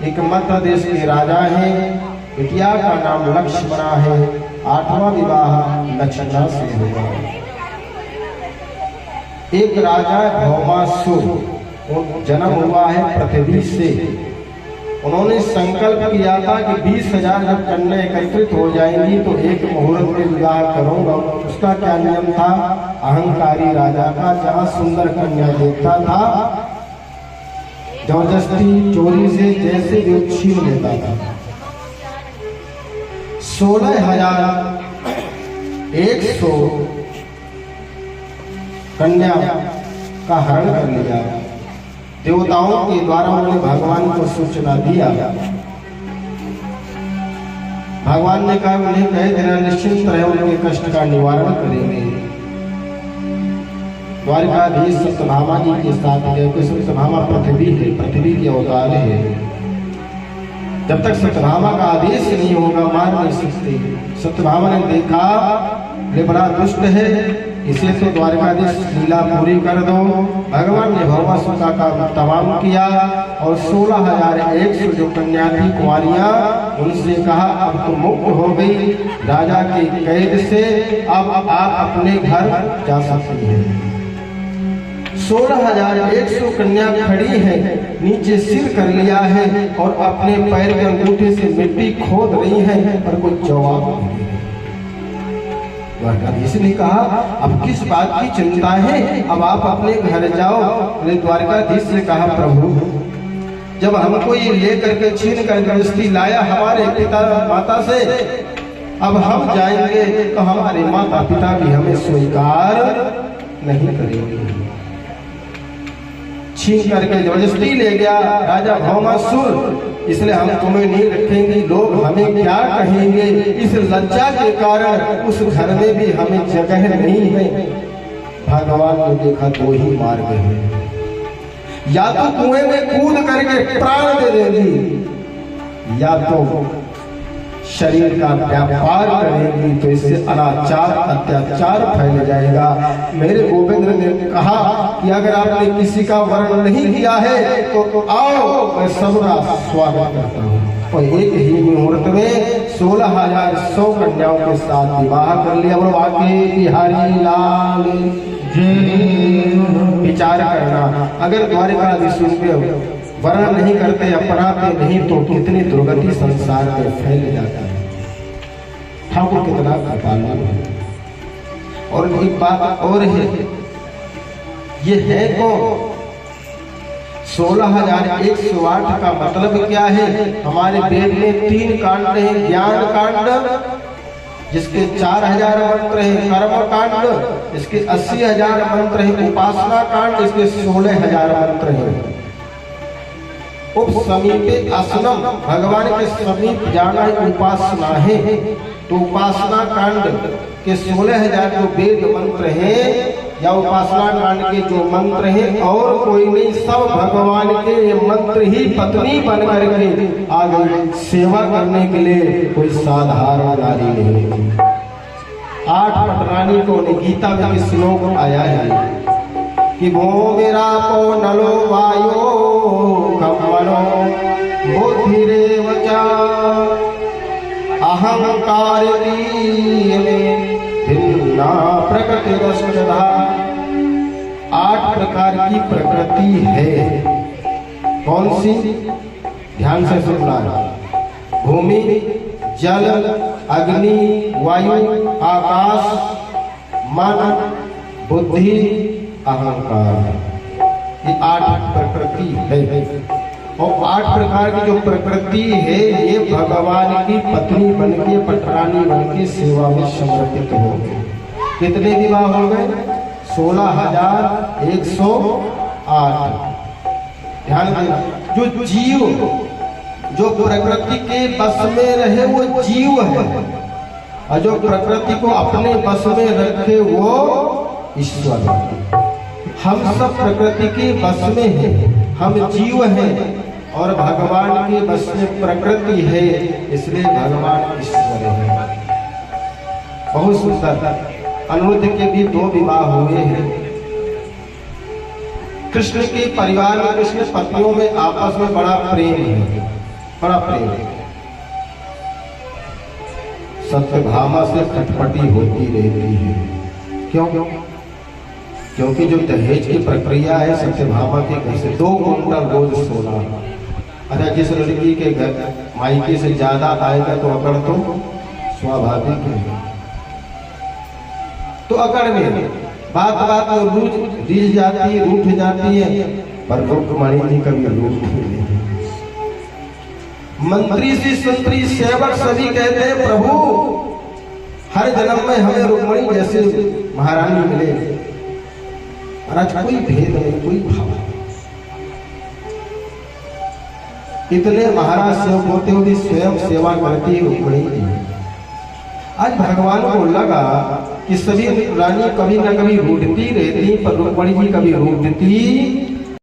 एक मध्य देश के राजा हैं, बिटिया का नाम लक्ष्मणा है। 8वां विवाह लक्ष्मणा से हुआ। एक राजा भौमासुर जन्म हुआ है पृथ्वी से। उन्होंने संकल्प किया था कि 20,000 जब कन्या एकत्रित हो जाएंगी तो एक मुहूर्त में विवाह करूंगा। उसका क्या नियम था? अहंकारी राजा का, जहां सुंदर कन्या देखता था जबरदस्ती चोरी से जैसे भी छीन लेता था। 16,100 कन्या का हरण कर लिया। देवताओं के द्वारा उन्होंने भगवान को सूचना दिया। भगवान ने कहा उन्हें कह देना, निश्चिंत रहे, उनके कष्ट का निवारण करेंगे। द्वारकाधीश सत्यभामा जी के साथ गए। सत्यभामा पृथ्वी है, पृथ्वी के अवतार है। जब तक सत्यभामा का आदेश नहीं होगा मार नहीं सकते। सत्यभामा ने देखा ये बड़ा दुष्ट है, इसे तो द्वारकाधीश लीला पूरी कर दो। भगवान ने भौमासुर का तमाम किया और 16,100 जो कन्या थी कुंवारियां, उनसे कहा अब तो मुक्त हो गई राजा के कैद से, अब आप अपने घर जा सकती हैं। 16,100 कन्या खड़ी है, नीचे सिर कर लिया है और अपने पैर के अंगूठे से मिट्टी खोद रही है, पर कोई जवाब नहीं। द्वारकाधीश ने कहा अब किस बात की चिंता है, अब आप अपने घर जाओ। द्वारकाधीश ने कहा प्रभु, जब हमको ये लेकर के छीन कर गृहस्थी लाया हमारे पिता माता से, अब हम जाएंगे तो हमारे माता पिता भी हमें स्वीकार नहीं करेंगे। छीन करके जबरदस्ती ले गया राजा भौमासुर, इसलिए हम तुम्हें नहीं रखेंगे, लोग हमें क्या कहेंगे। इस लज्जा के कारण उस घर में भी हमें जगह नहीं है। भगवान ने देखा दो ही मार्ग है, या तो कुएं में कूद करके प्राण दे देगी, या तो शरीर का व्यापार करेगी, तो इससे अनाचार अत्याचार फैल जाएगा। मेरे गोविंद ने कहा कि अगर आपने किसी का वर्ण नहीं किया है तो आओ, मैं सबका स्वागत करता हूँ। और एक ही मुहूर्त में 16,100 कन्याओं के साथ विवाह कर लिया। बोलो आगे बिहारी लाल विचार करना, अगर द्वारकाधीश पे वर्ण नहीं करते, अपनाते नहीं, तो कितनी दुर्गति संसार में फैल जाता है। ठाकुर कितना कृपालु है। और एक बात और है, ये है कौन? 16,108 का मतलब क्या है? हमारे वेद में 3 कांड है। ज्ञान कांड जिसके 4,000 मंत्र है, कर्म कांड इसके 80,000 मंत्र है, उपासना कांड इसके 16,000 मंत्र है। उप समीपे असनम, भगवान के समीप जाना उपासना है। तो उपासना कांड के 16,000 जो वेद मंत्र हैं या उपासना कांड के जो मंत्र हैं, और कोई नहीं, सब भगवान के ये मंत्र ही पत्नी बन करके आ गई सेवा करने के लिए। कोई साधारण नारी नहीं। 8 पटरानी को गीता में श्लोक आया है कि भो मेरा को नलो वायो कमलो बुद्धिरेव च अहंकारिणी भिन्ना प्रकृतिरष्टधा। 8 प्रकार की प्रकृति है। कौन सी? ध्यान से सुनना। भूमि, जल, अग्नि, वायु, आकाश, मन, बुद्धि, अहंकार, ये 8 प्रकृति है। और 8 प्रकार की जो प्रकृति है ये भगवान की पत्नी बनके, पटरानी बनके सेवा में समर्पित हो गए। कितने विवाह हो गए? 16,108। ध्यान देना, जो जीव जो प्रकृति के बस में रहे वो जीव है, और जो प्रकृति को अपने बस में रखे वो ईश्वर है। हम सब प्रकृति के बस में हैं, हम जीव हैं और भगवान के बस में प्रकृति है, इसलिए भगवान ईश्वर है। बहुत सुंदर। अनिरुद्ध के भी 2 विवाह हुए हैं। कृष्ण के परिवार में, कृष्ण पत्नियों में आपस में बड़ा प्रेम है। बड़ा प्रेम है। सत्यभामा से खटपटी होती रहती है। क्यों? क्योंकि जो दहेज की प्रक्रिया है सत्यभामा के घर से 2 कुंटल रोज सोना। अच्छा, जिस लड़की के घर मायके से ज्यादा आएगा तो अकड़ तो स्वाभाविक है। तो अकड़ में बात में रीझ जाती है, रूठ जाती है, पर रुक्मणी जी कभी रूठ नहीं। मंत्री से संतरी सेवक सभी कहते हैं प्रभु हर जन्म में हमें रुक्मणी जैसे महारानी मिले। और आज कोई भेद नहीं, कोई भाव नहीं। इतने महाराज सेवक होते हुए स्वयं सेवा करती है रुक्मणी जी। आज भगवान को लगा कि सभी रानी कभी न कभी रूठती रहती, पर रुक्मणी जी कभी रूठती